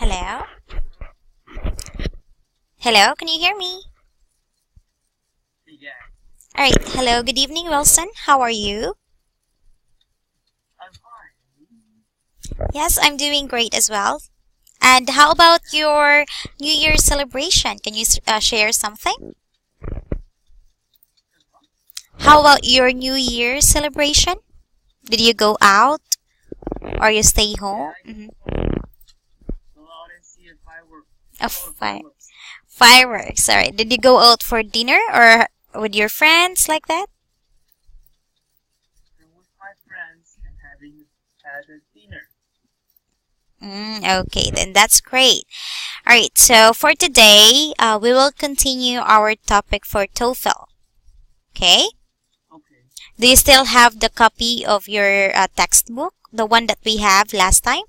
Hello? Hello, can you hear me? Yeah, Alright, hello, good evening, Wilson. How are you? I'm fine. Yes, I'm doing great as well. And how about your New Year's celebration? Can you share something? How about your New Year's celebration? Did you go out or you stay Yeah, home? I go out and see a firework. Oh, All the fireworks. fireworks. Alright, did you go out for dinner or with your friends like that? And with my friends and having had a dinner. Okay, then that's great. Alright, so for today, we will continue our topic for TOEFL. Okay? Okay. Do you still have the copy of your textbook, the one that we have last time?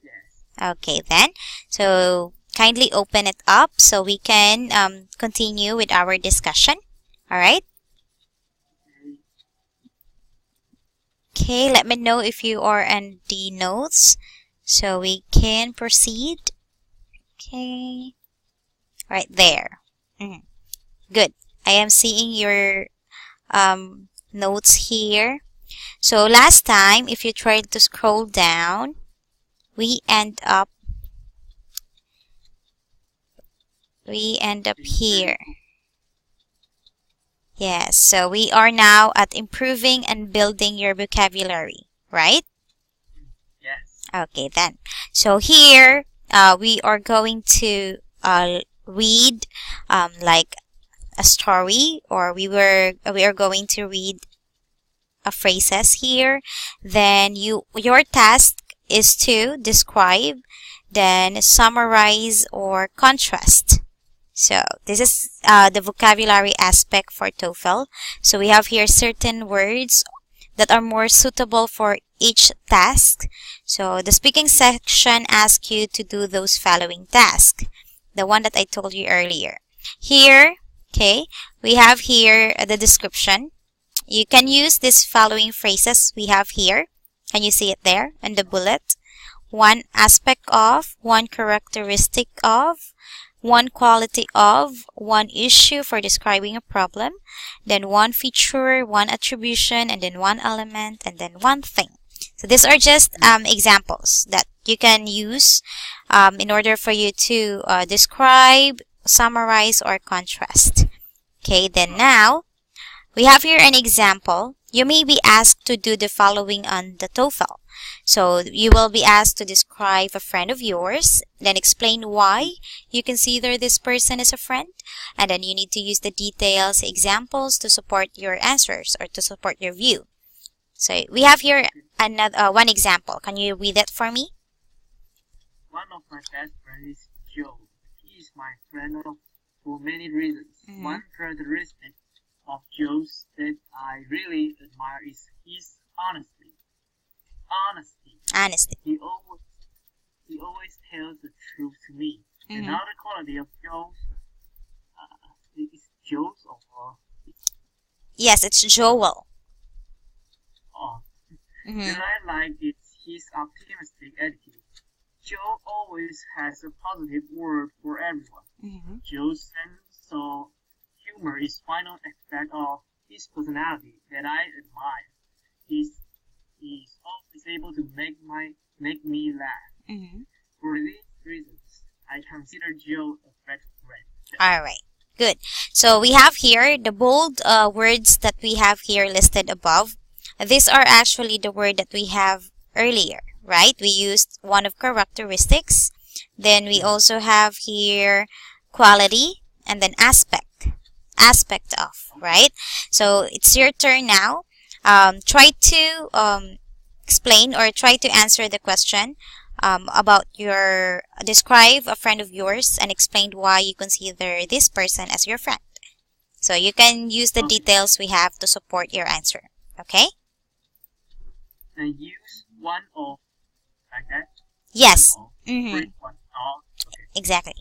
Yes. Okay, then. So kindly open it up so we can continue with our discussion. All right? Okay. Okay, let me know if you are in the notes so we can proceed. Okay. Right there. Mhm. Good. I am seeing your notes here. So last time, if you tried to scroll down, we end up In here. very Yes, so we are now at improving and building your vocabulary, right? yes. Okay, then. So here, we are going to read like a story, or we are going to read a phrases here. Then your task is to describe, then summarize or contrast. So this is the vocabulary aspect for TOEFL. So we have here certain words that are more suitable for each task. So the speaking section asks you to do those following tasks. The one that I told you earlier. Here, okay, we have here the description. You can use these following phrases we have here. Can you see it there in the bullet? One aspect of, one characteristic of, one quality of, one issue for describing a problem, then one feature, one attribution, and then one element, and then one thing. So these are just examples that you can use in order for you to describe, summarize, or contrast. Okay, then now we have here an example. You may be asked to do the following on the TOEFL. So you will be asked to describe a friend of yours, then explain why you consider this person as a friend, and then you need to use the details, examples to support your answers or to support your view. So we have here another one example. Can you read it for me? One of my best friends is Joe. He is my friend for many reasons. One characteristic of Joe's that I really admire is his honesty. Honesty. He always tells the truth to me. Another quality of Joe's is Joe's or Yes, it's Joel. oh, Mm-hmm. that I like is his optimistic attitude. Joe always has a positive word for everyone. Mm-hmm. Joe's sense of humor is final aspect of his personality that I admire. He's always able to make me laugh. Mm-hmm. For these reasons, I consider Joe a great friend. All right. Good. So we have here the bold words that we have here listed above. These are actually the word that we have earlier, right? We used one of characteristics. Then we also have here quality and then aspect. Aspect of, right? So it's your turn now. Try to explain or try to answer the question about your describe a friend of yours and explain why you consider this person as your friend. So you can use the Okay. details we have to support your answer. Okay? And use one of like that. Yes. One of, Mm-hmm. break one off. Okay. Exactly.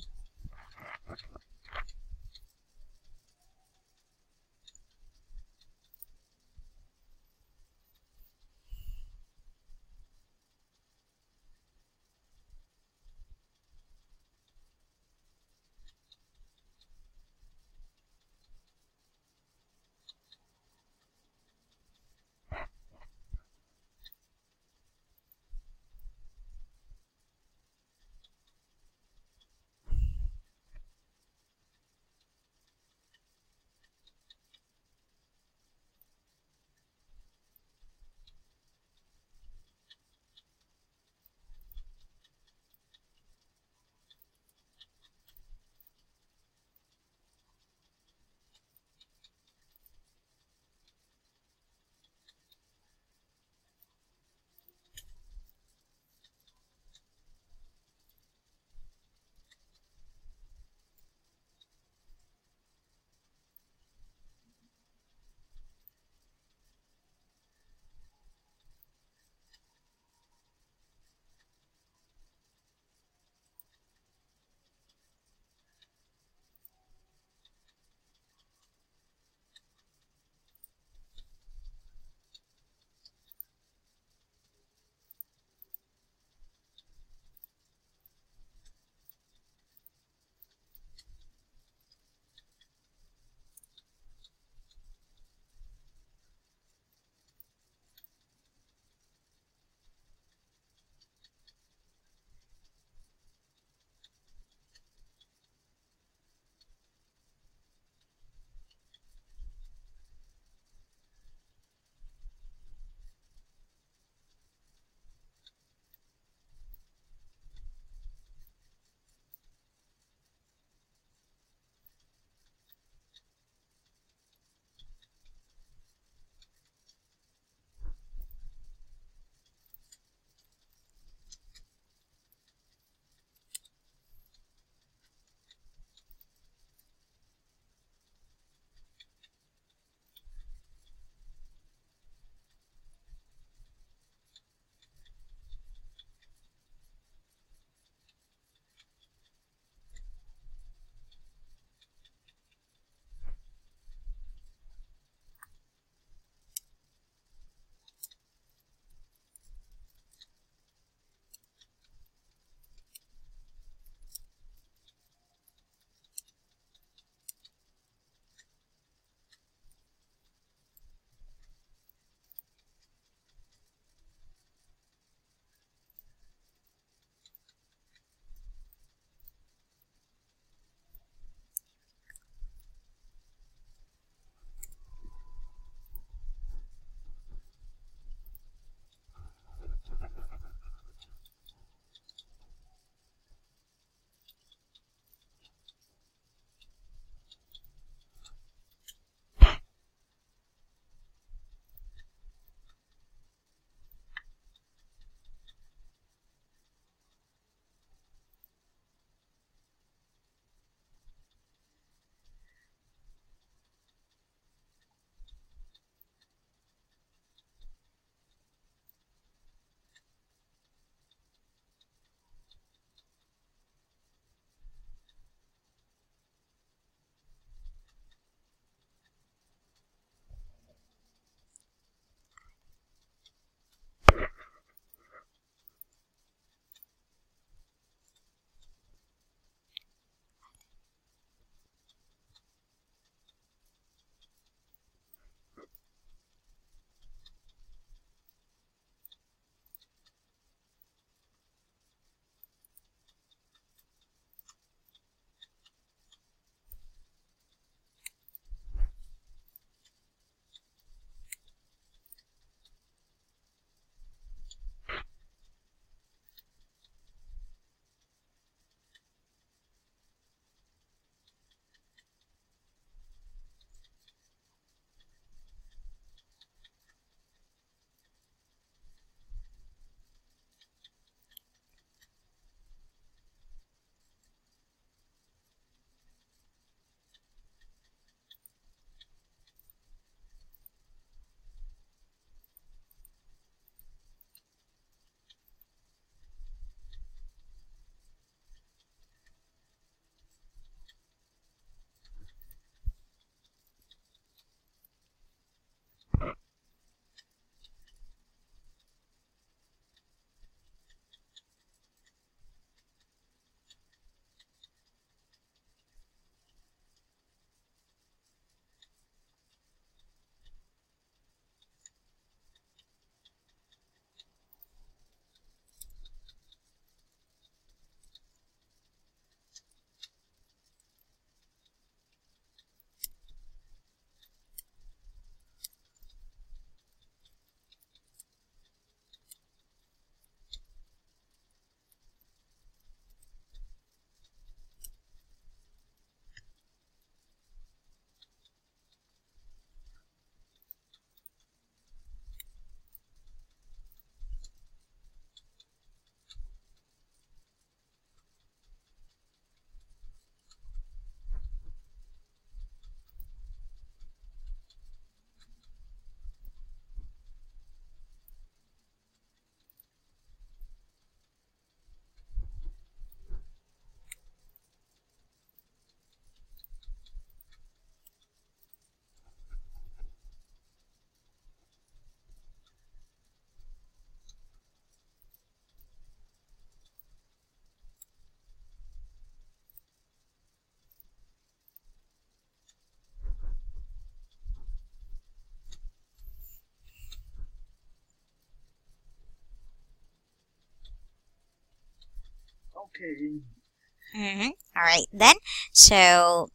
Okay. All right, then. So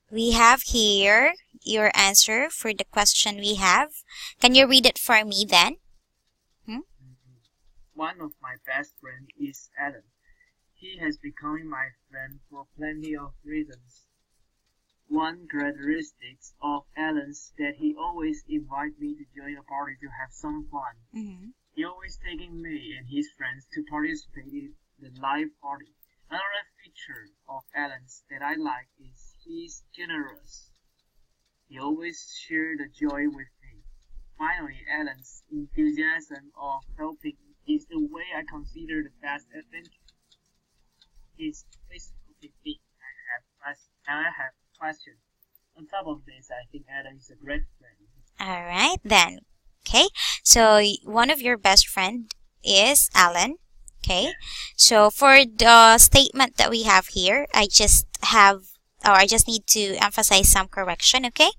we have here your answer for the question we have. Can you read it for me then? Hmm? One of my best friends is Alan. He has become my friend for plenty of reasons. One characteristic of Alan's that he always invites me to join a party to have some fun. Mm-hmm. He always taking me and his friends to participate in the live party. Another feature of Alan's that I like is he's generous. He always shares the joy with me. Finally, Alan's enthusiasm of helping is the way I consider the best adventure. He's always helping me. I have questions. On top of this, I think Alan is a great friend. All right, then. Okay, so one of your best friend is Alan. Okay, so for the statement that we have here, I just need to emphasize some correction. Okay,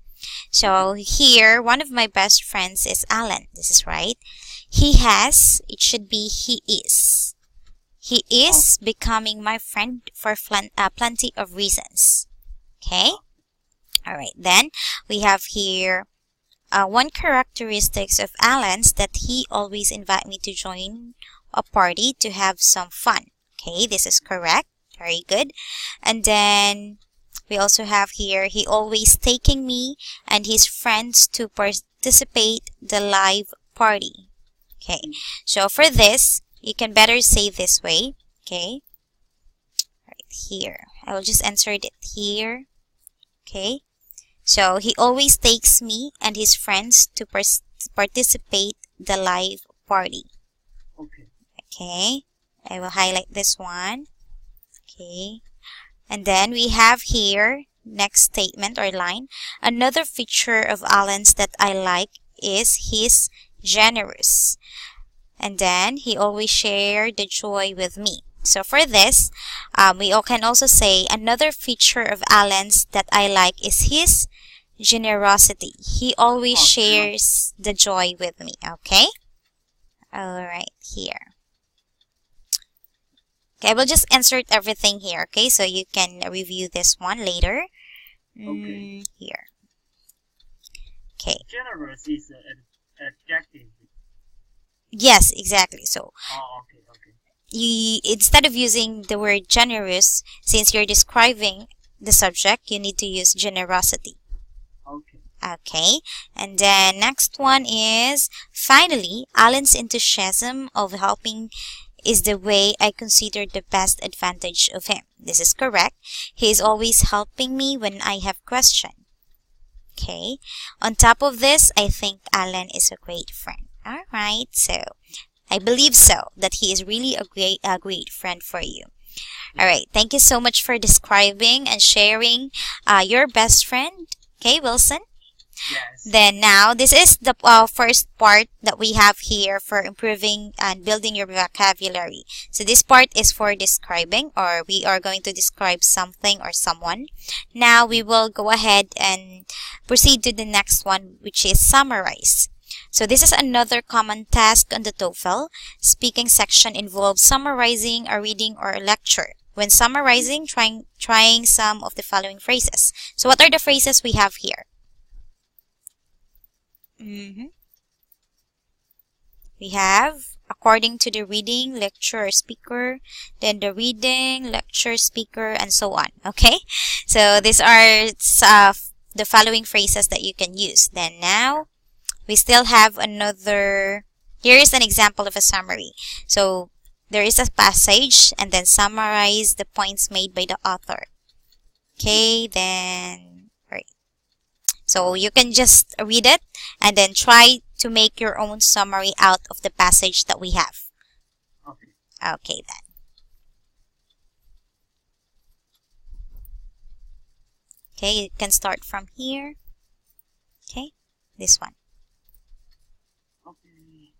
so here one of my best friends is Alan. This is right. He has. It should be he is. He is becoming my friend for plenty of reasons. Okay. All right. Then we have here one characteristics of Alan's that he always invite me to join a party to have some fun. Okay, this is correct. Very good. And then we also have here he always taking me and his friends to participate the live party. Okay, so for this you can better say this way. Okay, right here I will just insert it here. Okay, so he always takes me and his friends to participate the live party. Okay. Okay, I will highlight this one. Okay, and then we have here next statement or line. Another feature of Alan's that I like is he's generous. And then he always share the joy with me. So for this, we can also say another feature of Alan's that I like is his generosity. He always shares the joy with me. Okay? Alright, here. Okay, I will just insert everything here. Okay, so you can review this one later. Okay. Here. Okay. Generous is an adjective. Yes, exactly. So Okay. you, instead of using the word generous, since you're describing the subject, you need to use generosity. Okay. Okay, and then next one is finally, Alan's enthusiasm of helping is the way I consider the best advantage of him. This is correct. He is always helping me when I have question. Okay, on top of this, I think Alan is a great friend. All right, so I believe so that he is really a great friend for you. All right, thank you so much for describing and sharing your best friend. Okay, Wilson. Yes. Then now, this is the first part that we have here for improving and building your vocabulary. So this part is for describing, or we are going to describe something or someone. Now we will go ahead and proceed to the next one, which is summarize. So this is another common task on the TOEFL. Speaking section involves summarizing a reading or a lecture. When summarizing, trying some of the following phrases. So what are the phrases we have here? We have according to the reading, lecture, or speaker, then the reading, lecture, speaker, and so on. Okay, so these are the following phrases that you can use. Then now we still have another. Here is an example of a summary. So there is a passage and then summarize the points made by the author. Okay, then right. So you can just read it and then try to make your own summary out of the passage that we have. Okay. Okay then. Okay, you can start from here. Okay, this one. Okay.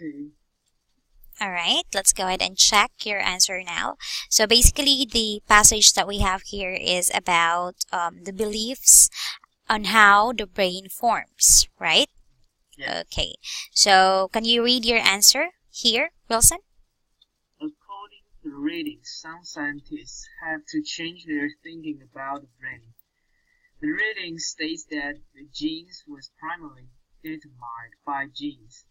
Okay. All right, let's go ahead and check your answer now. So basically, the passage that we have here is about the beliefs on how the brain forms, right? Yes. Okay, so can you read your answer here, Wilson? According to the readings, some scientists have to change their thinking about the brain. The reading states that the genes was primarily determined by genes.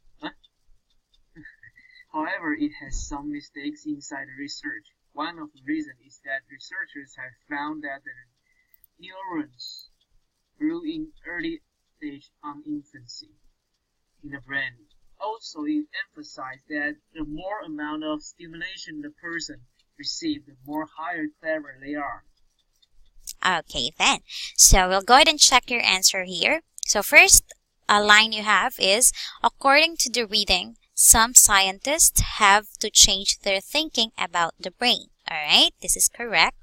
However, it has some mistakes inside the research. One of the reasons is that researchers have found that the neurons grew in early stage on infancy in the brain. Also, it emphasized that the more amount of stimulation the person receives, the more higher clever they are. Okay, then. So we'll go ahead and check your answer here. So first, a line you have is, according to the reading, some scientists have to change their thinking about the brain. All right, this is correct.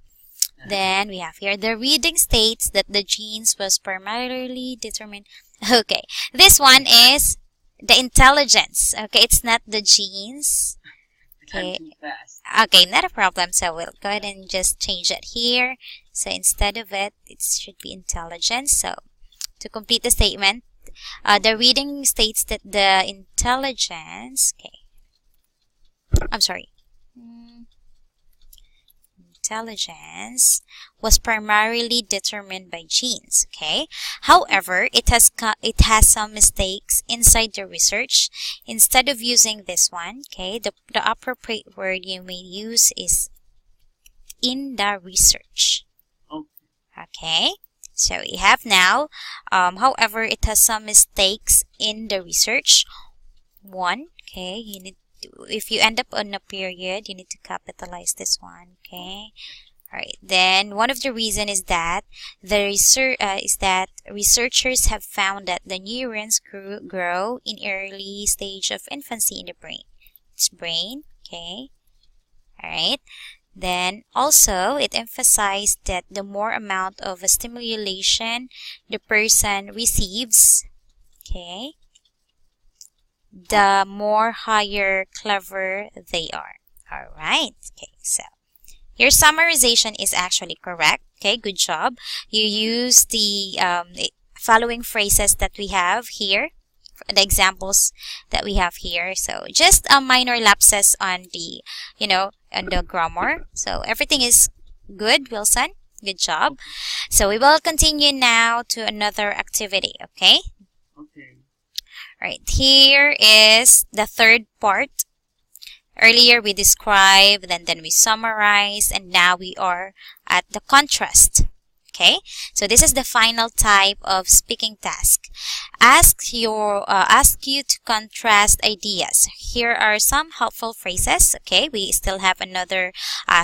Then we have here, the reading states that the genes was primarily determined. Okay, this one is the intelligence. Okay, it's not the genes. Okay. Too fast. Okay, not a problem. So we'll go ahead and just change it here. So instead of it, it should be intelligence. So to complete the statement, the reading states that the intelligence, okay, I'm sorry, intelligence was primarily determined by genes. Okay, however, it has some mistakes inside the research. Instead of using this one, okay, the appropriate word you may use is in the research. Okay, so we have now, however, it has some mistakes in the research. One, okay, you need to, if you end up on a period, you need to capitalize this one. Okay, all right. Then one of the reason is that researchers have found that the neurons grow in early stage of infancy in the brain. It's brain. Okay, all right. Then also, it emphasized that the more amount of a stimulation the person receives, okay, the more higher clever they are. All right. Okay, so your summarization is actually correct. Okay, good job. You use the following phrases that we have here, the examples that we have here. So just a minor lapses on the, on the grammar. So everything is good, Wilson. Good job. So we will continue now to another activity, okay? Okay. Right, here is the third part. Earlier we described, then we summarize, and now we are at the contrast. Okay, so this is the final type of speaking task. Ask you to contrast ideas. Here are some helpful phrases. Okay, we still have another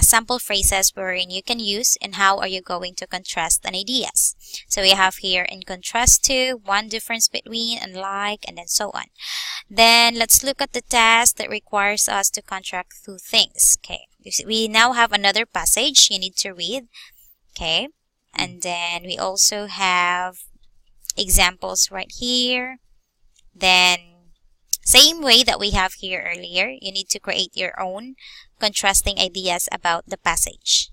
sample phrases wherein you can use, and how are you going to contrast an ideas. So we have here in contrast to, one difference between, unlike, and then so on. Then let's look at the task that requires us to contrast two things. Okay, we now have another passage you need to read. Okay. And then we also have examples right here. Then same way that we have here earlier, you need to create your own contrasting ideas about the passage.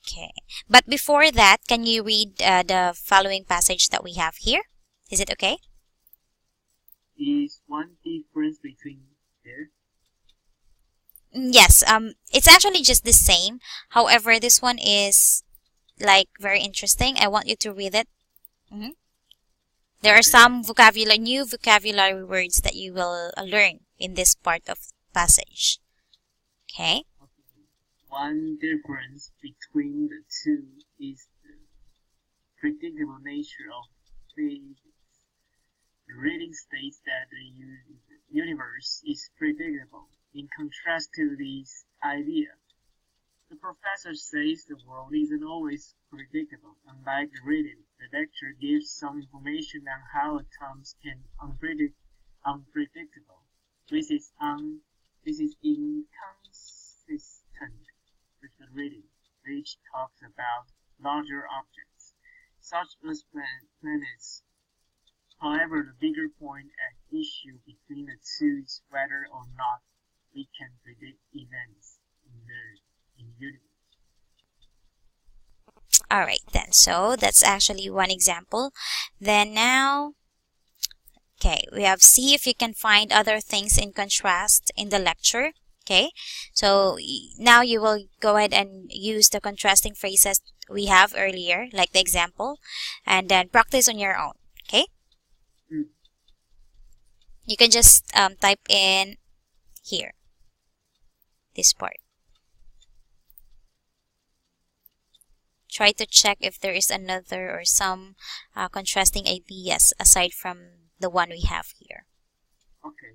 Okay. But before that, can you read the following passage that we have here? Is it okay? Is one difference between there? Yes, it's actually just the same. However, this one is like very interesting. I want you to read it. There are some new vocabulary words that you will learn in this part of passage. Okay. One difference between the two is the predictable nature of physics. The reading states that the universe is predictable. In contrast to this idea, the professor says the world isn't always predictable. Unlike the reading, the lecture gives some information on how atoms can unpredictable. This is inconsistent with the reading, which talks about larger objects, such as planets, However, the bigger point at issue between the two is whether or not we can predict events in the universe. All right, then. So that's actually one example. Then now, okay, we have see if you can find other things in contrast in the lecture. Okay, so now you will go ahead and use the contrasting phrases we have earlier, like the example, and then practice on your own. Okay, you can just type in here this part. Try to check if there is another or some contrasting ideas aside from the one we have here. Okay.